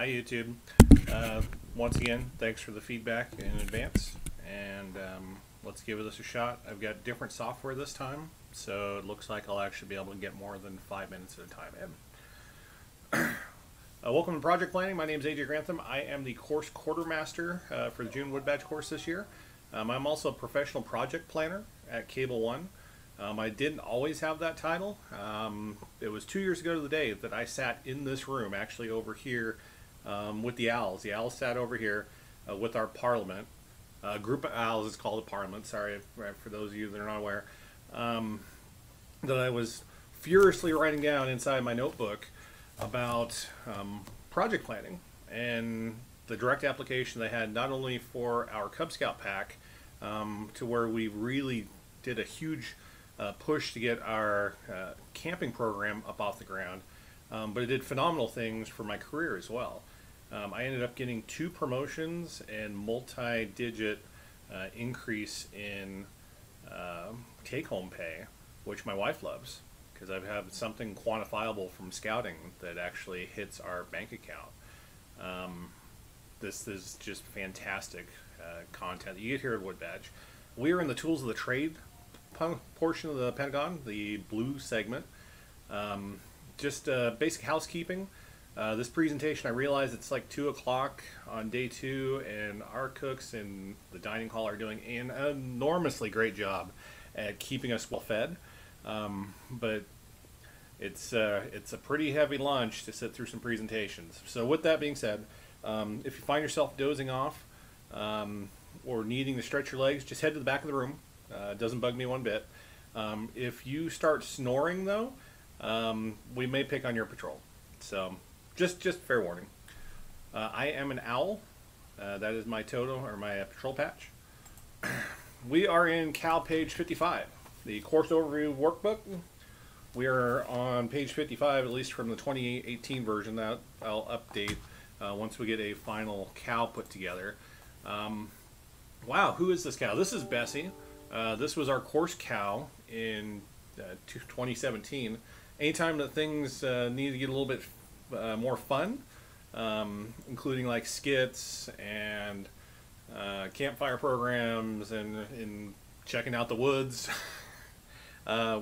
Hi YouTube. Once again, thanks for the feedback in advance, and let's give this a shot. I've got different software this time, so it looks like I'll actually be able to get more than 5 minutes at a time in. Welcome to Project Planning. My name is AJ Grantham. I am the course quartermaster for the June Wood Badge course this year. I'm also a professional project planner at Cable One. I didn't always have that title. It was 2 years ago to the day that I sat in this room, actually over here, with the owls. The owls sat over here with our parliament. A group of owls is called a parliament. Sorry for those of you that are not aware. That I was furiously writing down inside my notebook about project planning and the direct application they had not only for our Cub Scout pack, to where we really did a huge push to get our camping program up off the ground, but it did phenomenal things for my career as well. I ended up getting 2 promotions and multi-digit increase in take-home pay, which my wife loves, because I've had something quantifiable from scouting that actually hits our bank account. This is just fantastic content that you get here at Wood Badge. We are in the tools of the trade portion of the Pentagon, the blue segment. Just basic housekeeping. This presentation, I realize it's like 2 o'clock on day 2, and our cooks in the dining hall are doing an enormously great job at keeping us well fed. But it's a pretty heavy lunch to sit through some presentations. So with that being said, if you find yourself dozing off or needing to stretch your legs, just head to the back of the room. It doesn't bug me one bit. If you start snoring though, we may pick on your patrol. So just fair warning. I am an owl. That is my totem, or my patrol patch. We are in Cal page 55, the course overview workbook. We are on page 55, at least from the 2018 version. That I'll update once we get a final cow put together. Wow, who is this cow? This is Bessie. This was our course cow in 2017. Anytime that things need to get a little bit more fun, including like skits and campfire programs and checking out the woods,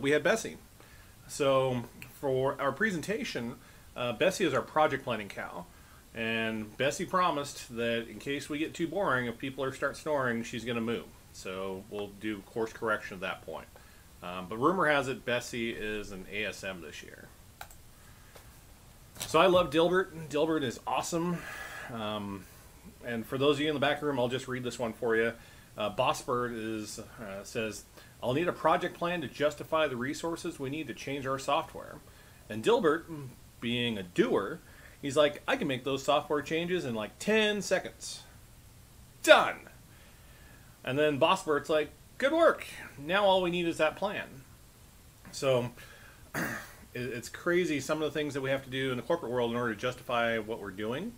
we had Bessie. So for our presentation, Bessie is our project planning cow. And Bessie promised that in case we get too boring, if people start snoring, she's going to moo. So we'll do course correction at that point. But rumor has it Bessie is an ASM this year. So I love Dilbert. Dilbert is awesome. And for those of you in the back room, I'll just read this one for you. Bossbird says, I'll need a project plan to justify the resources we need to change our software. And Dilbert, being a doer, he's like, I can make those software changes in like 10 seconds. Done! And then Bossbert's like, good work. Now all we need is that plan. So it's crazy some of the things that we have to do in the corporate world in order to justify what we're doing.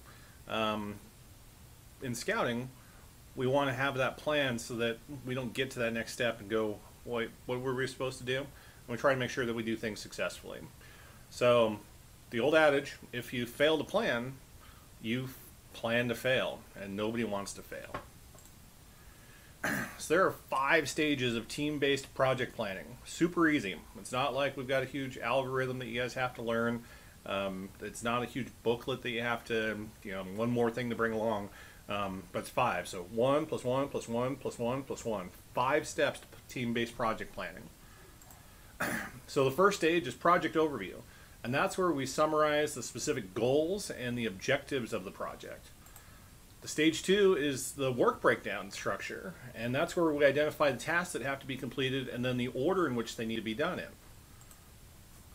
In scouting, we want to have that plan so that we don't get to that next step and go, what were we supposed to do? And we try to make sure that we do things successfully. So the old adage, if you fail to plan, you plan to fail, and nobody wants to fail. So there are 5 stages of team-based project planning. Super easy. It's not like we've got a huge algorithm that you guys have to learn. It's not a huge booklet that you have to, one more thing to bring along. But it's 5. So 1 plus 1 plus 1 plus 1 plus 1. 5 steps to team-based project planning. So the first stage is project overview. And that's where we summarize the specific goals and the objectives of the project. The stage 2 is the work breakdown structure, and that's where we identify the tasks that have to be completed and then the order in which they need to be done in.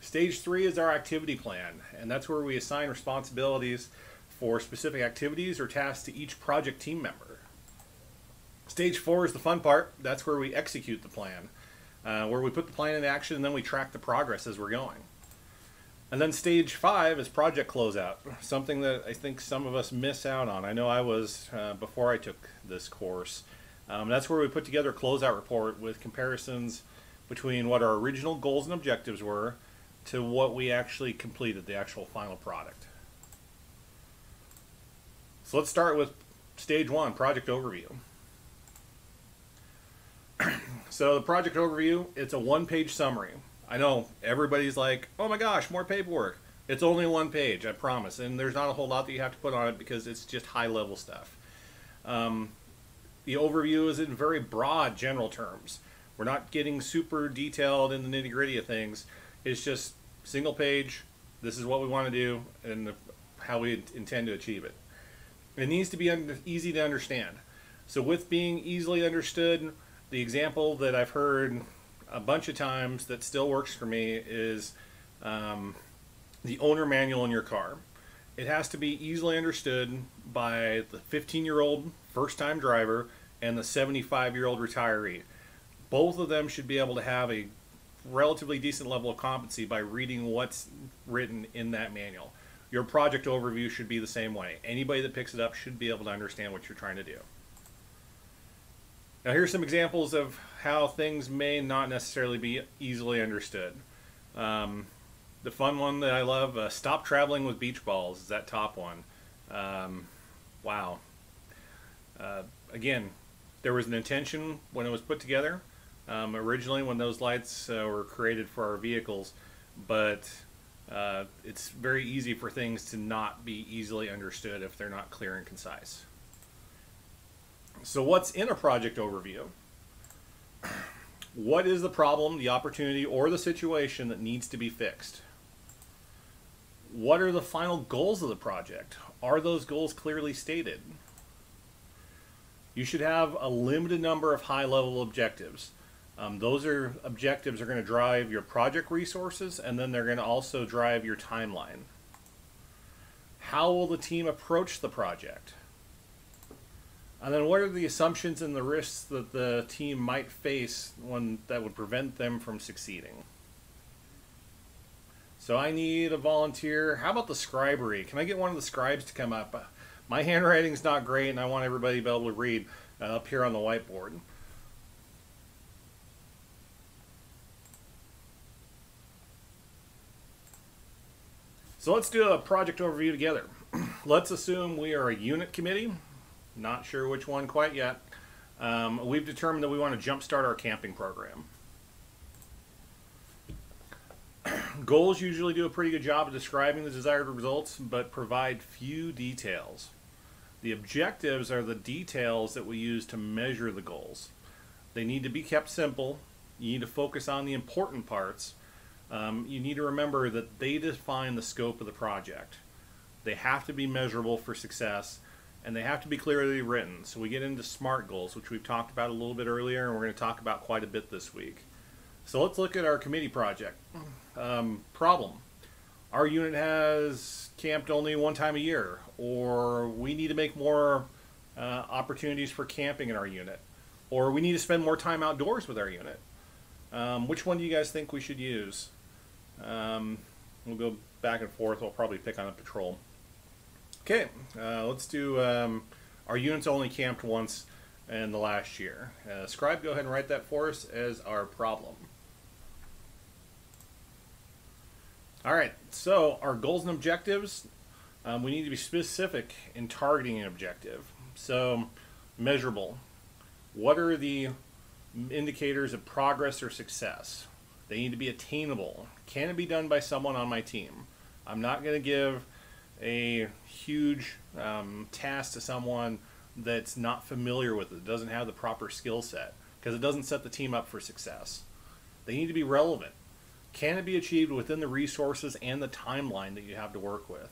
Stage 3 is our activity plan, and that's where we assign responsibilities for specific activities or tasks to each project team member. Stage 4 is the fun part. That's where we execute the plan, where we put the plan into action and then we track the progress as we're going. And then stage 5 is project closeout, something that I think some of us miss out on. I know I was before I took this course. That's where we put together a closeout report with comparisons between what our original goals and objectives were to what we actually completed, the actual final product. So let's start with stage one, project overview. So the project overview, it's a one-page summary. I know everybody's like, oh my gosh, more paperwork. It's only one page, I promise. And there's not a whole lot that you have to put on it because it's just high-level stuff. The overview is in very broad general terms. We're not getting super detailed in the nitty-gritty of things. It's just single page, this is what we want to do and how we intend to achieve it. It needs to be easy to understand. So with being easily understood, the example that I've heard a bunch of times that still works for me is the owner manual in your car. It has to be easily understood by the 15-year-old first-time driver and the 75-year-old retiree. Both of them should be able to have a relatively decent level of competency by reading what's written in that manual. Your project overview should be the same way. Anybody that picks it up should be able to understand what you're trying to do. Now here's some examples of how things may not necessarily be easily understood. The fun one that I love, stop traveling with beach balls, is that top one. Wow. Again, there was an intention when it was put together, originally when those lights were created for our vehicles, but it's very easy for things to not be easily understood if they're not clear and concise. So what's in a project overview? What is the problem, the opportunity, or the situation that needs to be fixed? What are the final goals of the project? Are those goals clearly stated? You should have a limited number of high-level objectives. Those objectives are going to drive your project resources, and then they're going to also drive your timeline. How will the team approach the project? And then what are the assumptions and the risks that the team might face that would prevent them from succeeding? So I need a volunteer. How about the scribery? Can I get one of the scribes to come up? My handwriting's not great and I want everybody to be able to read up here on the whiteboard. So let's do a project overview together. Let's assume we are a unit committee. Not sure which one quite yet. We've determined that we want to jumpstart our camping program. Goals usually do a pretty good job of describing the desired results, but provide few details. The objectives are the details that we use to measure the goals. They need to be kept simple. You need to focus on the important parts. You need to remember that they define the scope of the project. They have to be measurable for success, and they have to be clearly written. So we get into SMART goals, which we've talked about a little bit earlier, and we're going to talk about quite a bit this week. So let's look at our committee project. Problem. Our unit has camped only one time a year, or we need to make more opportunities for camping in our unit, or we need to spend more time outdoors with our unit. Which one do you guys think we should use? We'll go back and forth. We'll probably pick on a patrol. Okay, let's do our unit's only camped once in the last year. Scribe, go ahead and write that for us as our problem. All right, so our goals and objectives, we need to be specific in targeting an objective. So measurable. What are the indicators of progress or success? They need to be attainable. Can it be done by someone on my team? I'm not going to give a huge task to someone that's not familiar with it, doesn't have the proper skill set, because it doesn't set the team up for success. They need to be relevant. Can it be achieved within the resources and the timeline that you have to work with?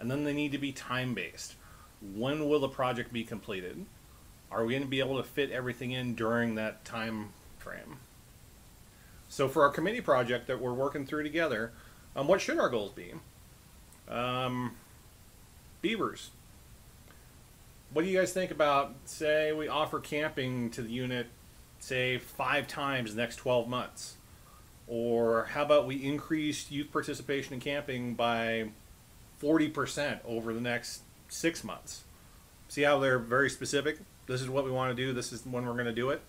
And then they need to be time-based. When will the project be completed? Are we going to be able to fit everything in during that time frame? So for our committee project that we're working through together, what should our goals be? Beavers. What do you guys think about, say, we offer camping to the unit, say, 5 times in the next 12 months? Or how about we increase youth participation in camping by 40% over the next 6 months? See how they're very specific? This is what we want to do. This is when we're going to do it.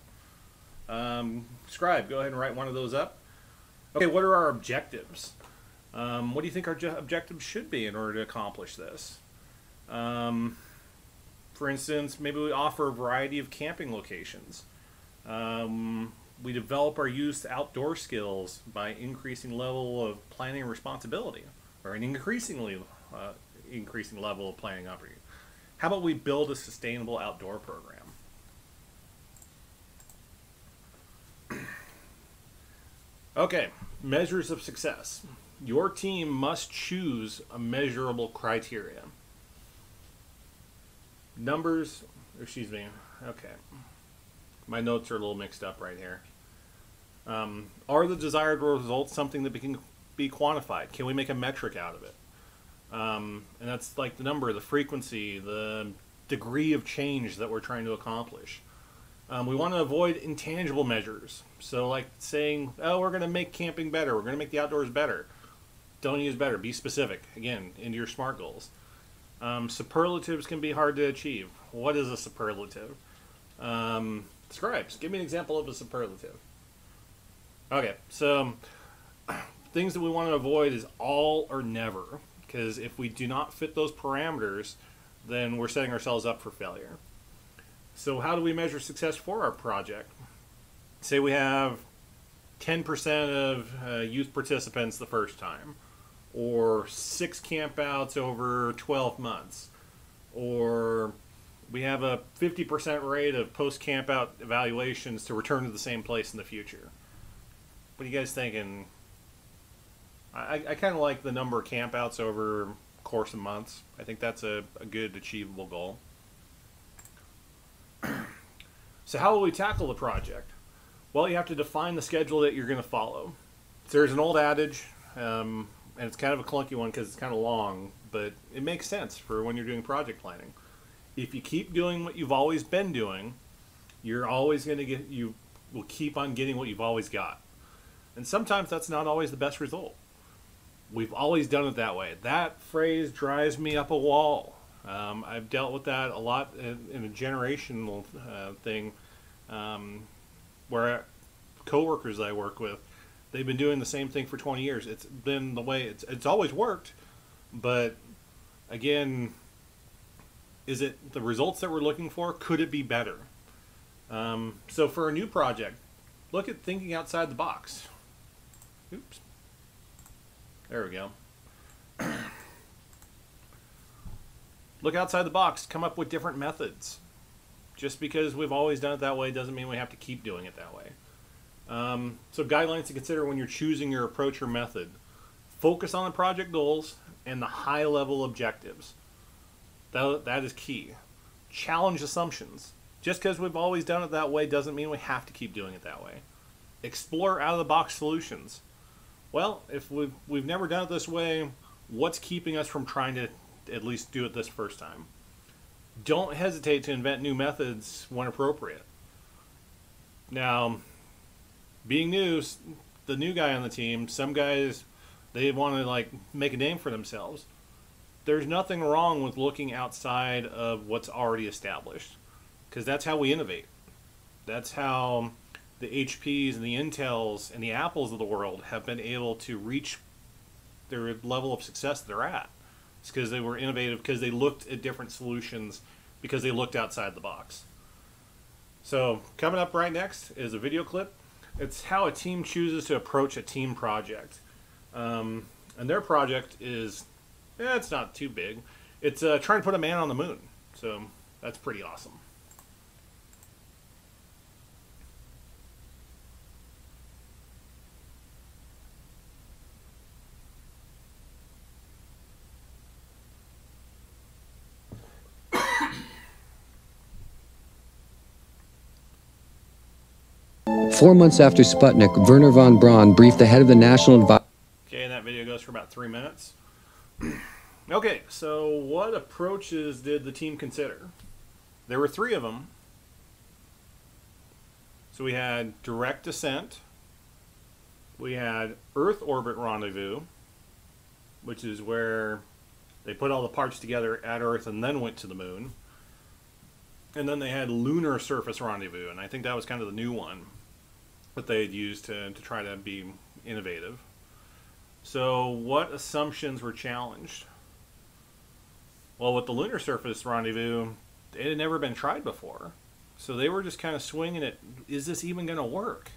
Scribe, go ahead and write one of those up. Okay, what are our objectives? What do you think our objectives should be in order to accomplish this? For instance, maybe we offer a variety of camping locations. We develop our youth outdoor skills by increasing level of planning and responsibility, or an increasing level of planning and operating. How about we build a sustainable outdoor program? Okay, measures of success. Your team must choose a measurable criteria. Numbers, excuse me, okay. My notes are a little mixed up right here. Are the desired results something that can be quantified? Can we make a metric out of it? And that's like the number, the frequency, the degree of change that we're trying to accomplish. We want to avoid intangible measures. So like saying, oh, we're going to make camping better. We're going to make the outdoors better. Don't use better. Be specific. Again, into your SMART goals. Superlatives can be hard to achieve. What is a superlative? Scribes, give me an example of a superlative. Okay, so things that we want to avoid is all or never. Because if we do not fit those parameters, then we're setting ourselves up for failure. So how do we measure success for our project? Say we have 10% of youth participants the first time, or 6 campouts over 12 months, or we have a 50% rate of post-campout evaluations to return to the same place in the future. What are you guys thinking? I kind of like the number of campouts over course of months. I think that's a good achievable goal. So how will we tackle the project? Well, you have to define the schedule that you're going to follow. So there's an old adage, and it's kind of a clunky one because it's kind of long, but it makes sense for when you're doing project planning. If you keep doing what you've always been doing, you're always going to you will keep on getting what you've always got. And sometimes that's not always the best result. We've always done it that way. That phrase drives me up a wall. I've dealt with that a lot in a generational thing where coworkers I work with, they've been doing the same thing for 20 years. It's been the way it's always worked, but again, is it the results that we're looking for? Could it be better? So for a new project, look at thinking outside the box. Oops. There we go. Look outside the box. Come up with different methods. Just because we've always done it that way doesn't mean we have to keep doing it that way. So guidelines to consider when you're choosing your approach or method. Focus on the project goals and the high-level objectives. That is key. Challenge assumptions. Just because we've always done it that way doesn't mean we have to keep doing it that way. Explore out-of-the-box solutions. Well, if we've never done it this way, what's keeping us from trying to at least do it this first time? Don't hesitate to invent new methods when appropriate. Now, being new, the new guy on the team, some guys, they want to like make a name for themselves. There's nothing wrong with looking outside of what's already established, because that's how we innovate. That's how the HPs and the Intels and the Apples of the world have been able to reach their level of success they're at. It's because they were innovative, because they looked at different solutions, because they looked outside the box. So coming up right next is a video clip. It's how a team chooses to approach a team project. And their project is, it's not too big. It's trying to put a man on the moon. So that's pretty awesome. Four months after Sputnik, Werner von Braun briefed the head of the National Advisory. Okay, and that video goes for about 3 minutes. Okay, so what approaches did the team consider? There were 3 of them. So we had direct descent. We had Earth orbit rendezvous, which is where they put all the parts together at Earth and then went to the moon. And then they had lunar surface rendezvous, and I think that was kind of the new one that they had used to try to be innovative. So what assumptions were challenged? Well, with the lunar surface rendezvous, it had never been tried before. So they were just kind of swinging it. Is this even going to work?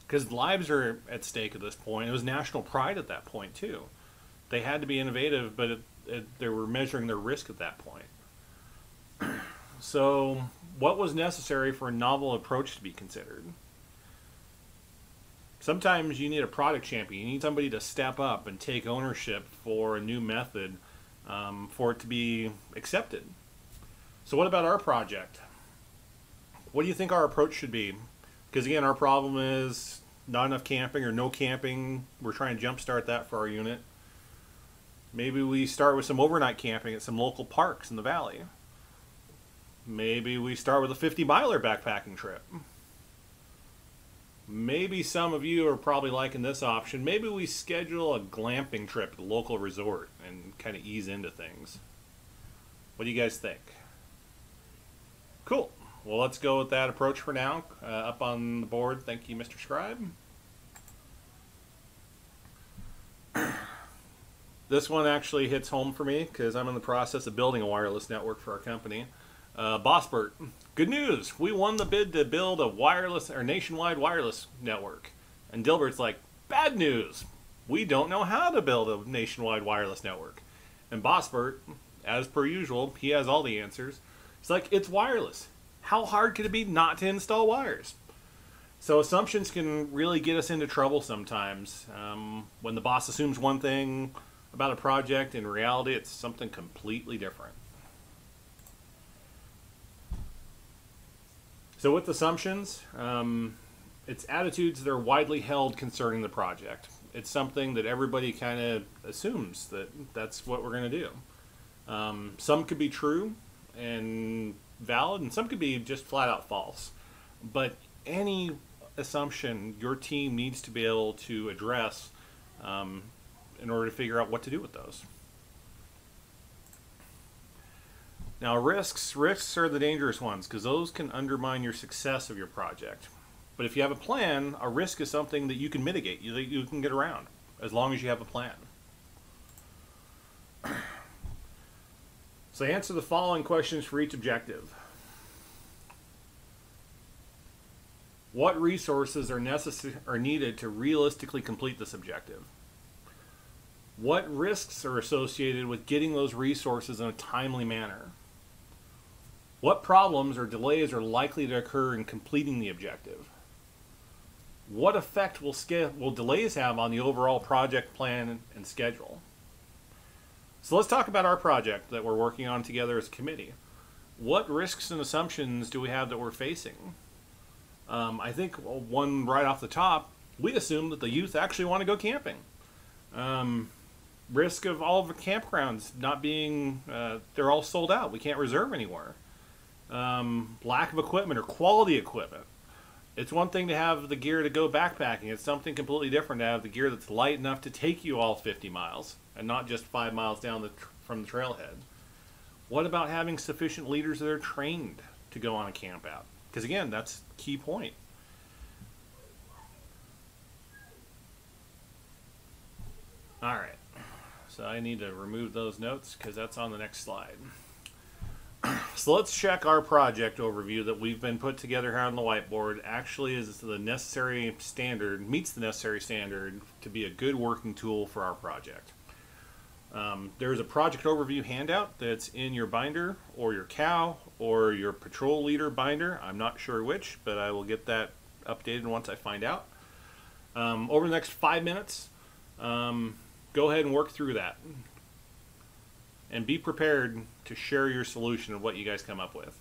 Because lives are at stake at this point. It was national pride at that point, too. They had to be innovative, but they were measuring their risk at that point. So what was necessary for a novel approach to be considered? Sometimes you need a product champion. You need somebody to step up and take ownership for a new method for it to be accepted. So what about our project? What do you think our approach should be? Because again, our problem is not enough camping or no camping. We're trying to jumpstart that for our unit. Maybe we start with some overnight camping at some local parks in the valley. Maybe we start with a 50-miler backpacking trip. Maybe some of you are probably liking this option. Maybe we schedule a glamping trip at a local resort and kind of ease into things. What do you guys think? Cool. Well, let's go with that approach for now. Up on the board, thank you, Mr. Scribe. This one actually hits home for me because I'm in the process of building a wireless network for our company. Bossbert, good news! We won the bid to build a wireless or nationwide wireless network. And Dilbert's like, bad news! We don't know how to build a nationwide wireless network. And Bossbert, as per usual, he has all the answers. He's like, it's wireless. How hard could it be not to install wires? So assumptions can really get us into trouble sometimes. When the boss assumes one thing about a project, in reality it's something completely different. So with assumptions, it's attitudes that are widely held concerning the project. It's something that everybody kind of assumes that that's what we're going to do. Some could be true and valid, and some could be just flat out false. But any assumption your team needs to be able to address in order to figure out what to do with those. Now risks are the dangerous ones because those can undermine your success of your project. But if you have a plan, a risk is something that you can mitigate, that you can get around, as long as you have a plan. So answer the following questions for each objective. What resources are needed to realistically complete this objective? What risks are associated with getting those resources in a timely manner? What problems or delays are likely to occur in completing the objective? What effect will delays have on the overall project plan and schedule? So let's talk about our project that we're working on together as a committee. What risks and assumptions do we have that we're facing? I think one right off the top, we assume that the youth actually want to go camping. Risk of all of the campgrounds not being, they're all sold out. We can't reserve anywhere. Lack of equipment or quality equipment. It's one thing to have the gear to go backpacking. It's something completely different to have the gear that's light enough to take you all 50 miles and not just 5 miles down from the trailhead. What about having sufficient leaders that are trained to go on a camp out? Because again, that's a key point. All right. So I need to remove those notes because that's on the next slide. So let's check our project overview that we've been put together here on the whiteboard actually is the necessary standard, meets the necessary standard to be a good working tool for our project. There's a project overview handout that's in your binder or your cow or your patrol leader binder. I'm not sure which, but I will get that updated once I find out. Over the next 5 minutes, go ahead and work through that. And be prepared to share your solution of what you guys come up with.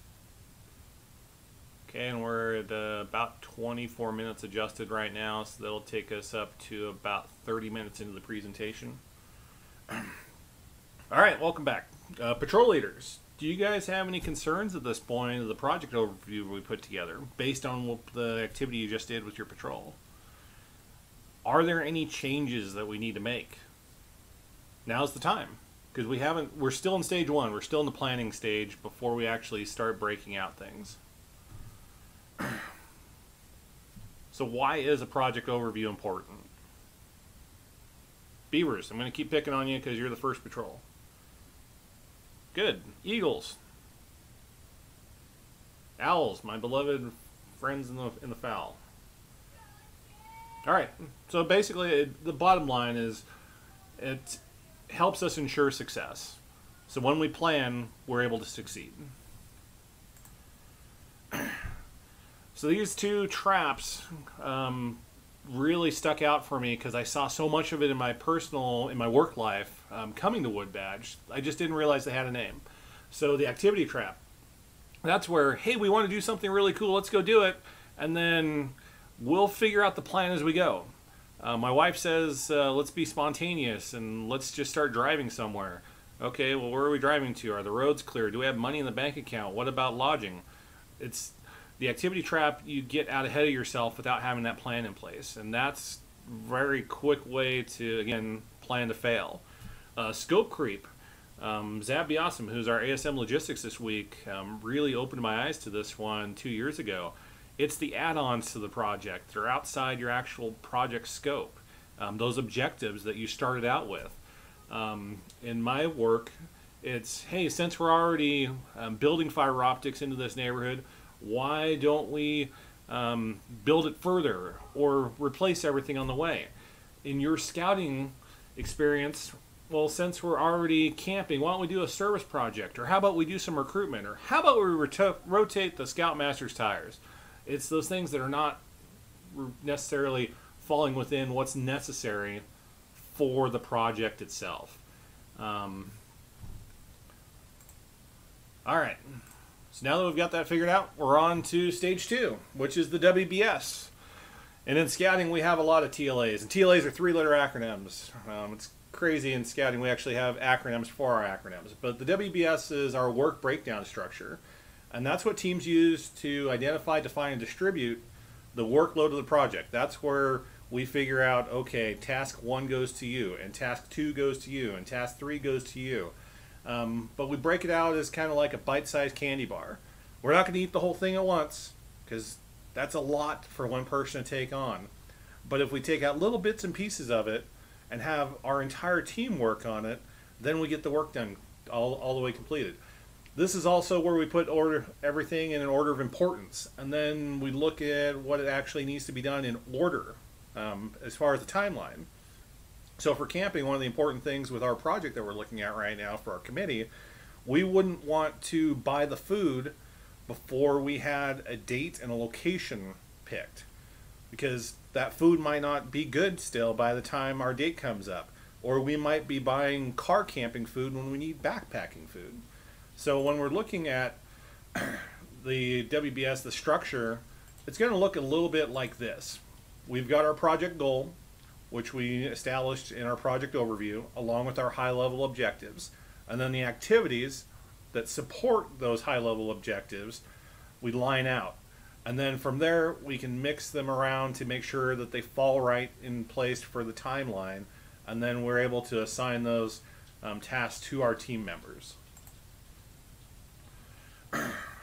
Okay, and we're at about 24 minutes adjusted right now, so that'll take us up to about 30 minutes into the presentation. All right, welcome back. Patrol leaders, do you guys have any concerns at this point of the project overview we put together based on the activity you just did with your patrol? Are there any changes that we need to make? Now's the time. Because we're still in stage one. We're still in the planning stage before we actually start breaking out things. So why is a project overview important? Beavers, I'm going to keep picking on you because you're the first patrol. Good. Eagles. Owls, my beloved friends in the fowl. All right, so basically the bottom line is it helps us ensure success. So when we plan, we're able to succeed. So these two traps really stuck out for me because I saw so much of it in my work life coming to Wood Badge. I just didn't realize they had a name. So the activity trap, that's where, hey, we want to do something really cool, let's go do it, and then we'll figure out the plan as we go. My wife says, let's be spontaneous and let's just start driving somewhere. Okay, well, where are we driving to? Are the roads clear? Do we have money in the bank account? What about lodging? It's the activity trap. You get out ahead of yourself without having that plan in place, and that's a very quick way to, again, plan to fail. Scope creep. Zab Biasim, who's our ASM logistics this week, really opened my eyes to this one 2 years ago. It's the add-ons to the project. They're outside your actual project scope. Those objectives that you started out with. In my work, it's, hey, since we're already building fiber optics into this neighborhood, why don't we build it further or replace everything on the way? In your scouting experience, well, since we're already camping, why don't we do a service project? Or how about we do some recruitment? Or how about we rotate the Scoutmaster's tires? It's those things that are not necessarily falling within what's necessary for the project itself. All right. So now that we've got that figured out, we're on to stage 2, which is the WBS. And in scouting, we have a lot of TLAs. And TLAs are 3-letter acronyms. It's crazy in scouting. We actually have acronyms for our acronyms. But the WBS is our work breakdown structure. And that's what teams use to identify, define, and distribute the workload of the project. That's where we figure out, okay, task 1 goes to you, and task 2 goes to you, and task 3 goes to you. But we break it out as kind of like a bite-sized candy bar. We're not going to eat the whole thing at once, because that's a lot for one person to take on. But if we take out little bits and pieces of it and have our entire team work on it, then we get the work done all the way completed. This is also where we put everything in an order of importance, and then we look at what it actually needs to be done in order as far as the timeline. So for camping, one of the important things with our project that we're looking at right now for our committee, we wouldn't want to buy the food before we had a date and a location picked, because that food might not be good still by the time our date comes up, or we might be buying car camping food when we need backpacking food. So when we're looking at the WBS, the structure, it's going to look a little bit like this. We've got our project goal, which we established in our project overview, along with our high-level objectives. And then the activities that support those high-level objectives, we line out. And then from there, we can mix them around to make sure that they fall right in place for the timeline. And then we're able to assign those tasks to our team members.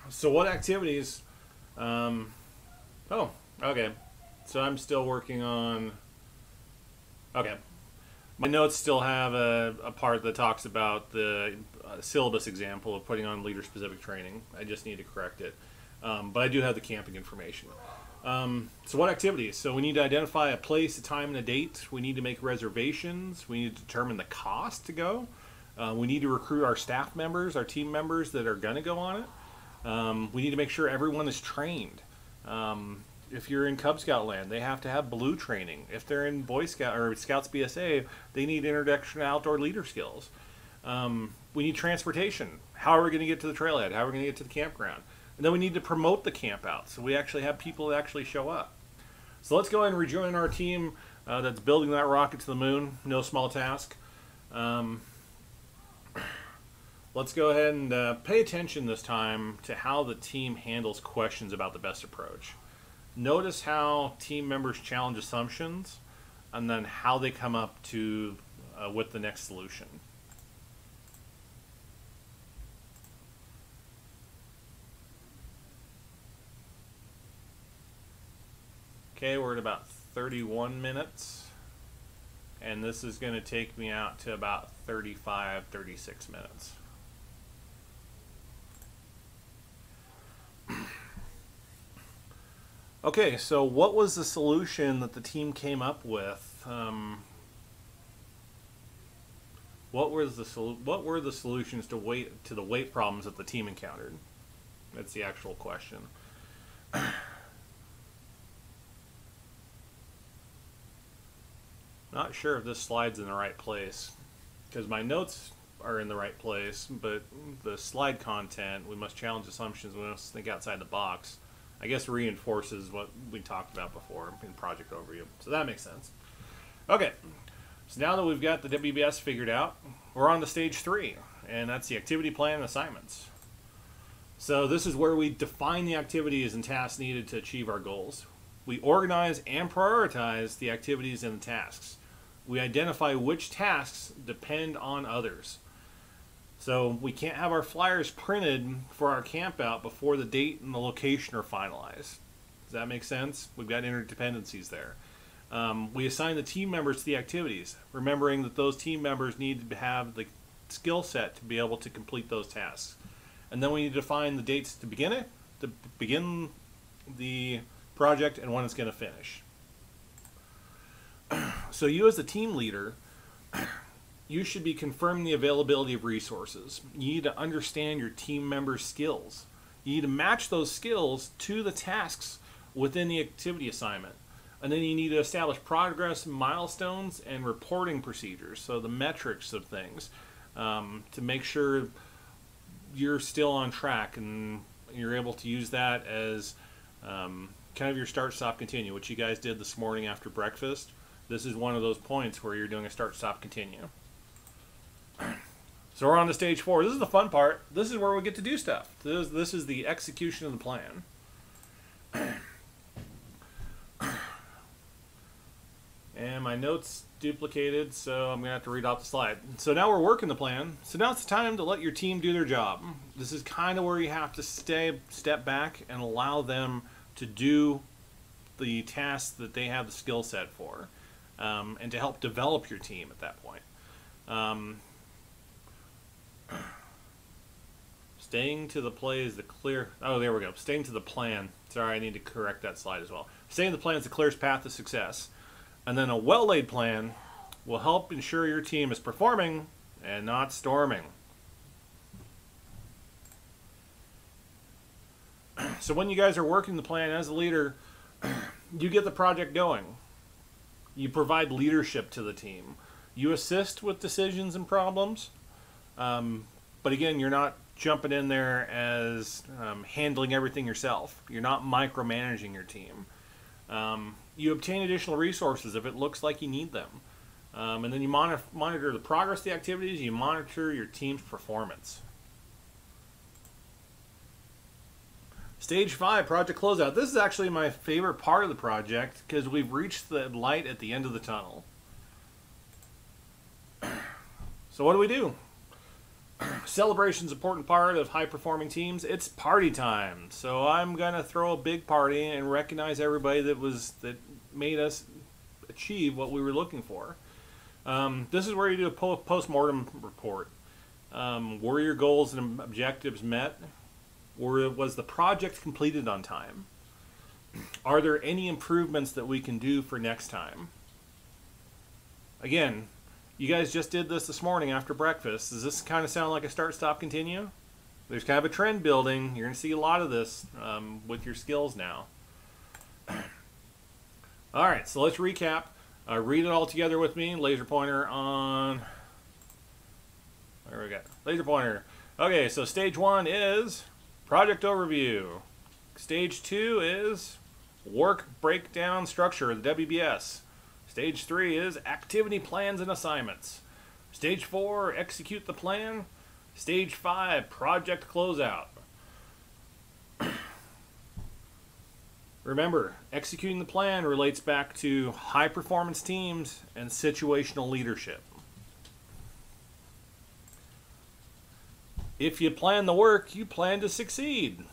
So what activities, oh, okay, so I'm still working on, okay, my notes still have a part that talks about the syllabus example of putting on leader-specific training. I just need to correct it, but I do have the camping information. So what activities? So we need to identify a place, a time, and a date. We need to make reservations. We need to determine the cost to go. We need to recruit our staff members, our team members that are going to go on it. We need to make sure everyone is trained. If you're in Cub Scout land, they have to have blue training. If they're in Boy Scout or Scouts BSA, they need introduction to outdoor leader skills. We need transportation. How are we going to get to the trailhead? How are we going to get to the campground? And then we need to promote the camp out, so we actually have people that actually show up. So let's go ahead and rejoin our team that's building that rocket to the moon. No small task. Let's go ahead and pay attention this time to how the team handles questions about the best approach. Notice how team members challenge assumptions and then how they come up to with the next solution. Okay, we're at about 31 minutes, and this is going to take me out to about 35, 36 minutes. Okay, so what was the solution that the team came up with? What were the solutions to the weight problems that the team encountered? That's the actual question. Not sure if this slide's in the right place, because my notes are in the right place, but the slide content, we must challenge assumptions, we must think outside the box, I guess reinforces what we talked about before in project overview. So that makes sense. Okay, so now that we've got the WBS figured out, we're on to stage 3, and that's the activity plan and assignments. So this is where we define the activities and tasks needed to achieve our goals. We organize and prioritize the activities and the tasks. We identify which tasks depend on others. So we can't have our flyers printed for our camp out before the date and the location are finalized. Does that make sense? We've got interdependencies there. We assign the team members to the activities, remembering that those team members need to have the skill set to be able to complete those tasks. And then we need to define the dates to begin the project and when it's going to finish. So you as the team leader, you should be confirming the availability of resources. You need to understand your team members' skills. You need to match those skills to the tasks within the activity assignment. And then you need to establish progress milestones and reporting procedures, so the metrics of things, to make sure you're still on track and you're able to use that as kind of your start, stop, continue, which you guys did this morning after breakfast. This is one of those points where you're doing a start, stop, continue. So we're on to stage 4. This is the fun part. This is where we get to do stuff. This is the execution of the plan. And my notes duplicated, so I'm going to have to read off the slide. So now we're working the plan. So now it's time to let your team do their job. This is kind of where you have to step back and allow them to do the tasks that they have the skill set for, and to help develop your team at that point. Staying to the play is the clear... Oh, there we go. Staying to the plan. Sorry, I need to correct that slide as well. Staying to the plan is the clearest path to success. And then a well-laid plan will help ensure your team is performing and not storming. So when you guys are working the plan as a leader, you get the project going. You provide leadership to the team. You assist with decisions and problems. But again, you're not jumping in there as handling everything yourself. You're not micromanaging your team. You obtain additional resources if it looks like you need them. And then you monitor the progress of the activities. You monitor your team's performance. Stage 5, project closeout. This is actually my favorite part of the project because we've reached the light at the end of the tunnel. So what do? Celebration's an important part of high-performing teams. It's party time. So I'm going to throw a big party and recognize everybody that made us achieve what we were looking for. This is where you do a post-mortem report. Were your goals and objectives met? Was the project completed on time? Are there any improvements that we can do for next time? Again, you guys just did this morning after breakfast. Does this kind of sound like a start, stop, continue? There's kind of a trend building. You're going to see a lot of this with your skills now. All right, so let's recap. Read it all together with me. Laser pointer on... There we go. Laser pointer. Okay, so stage 1 is project overview. Stage 2 is work breakdown structure, the WBS. Stage 3 is activity plans and assignments. Stage 4, execute the plan. Stage 5, project closeout. Remember, executing the plan relates back to high performance teams and situational leadership. If you plan the work, you plan to succeed.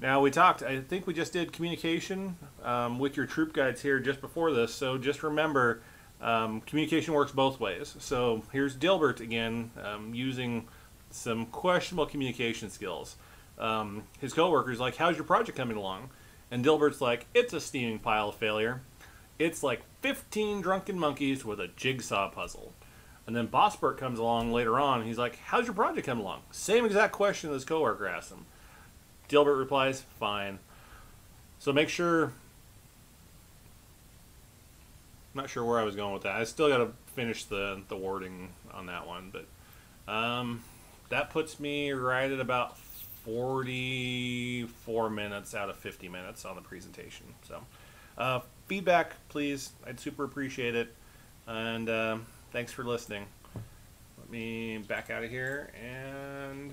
Now I think we just did communication with your troop guides here just before this, so just remember, communication works both ways. So here's Dilbert again, using some questionable communication skills. his coworker's like, how's your project coming along? And Dilbert's like, it's a steaming pile of failure. It's like 15 drunken monkeys with a jigsaw puzzle. And then Bossbert comes along later on. He's like, how's your project coming along? Same exact question his coworker asked him. Dilbert replies, fine. So make sure... I'm not sure where I was going with that. I still got to finish the wording on that one. But that puts me right at about 44 minutes out of 50 minutes on the presentation. So feedback, please. I'd super appreciate it. And thanks for listening. Let me back out of here and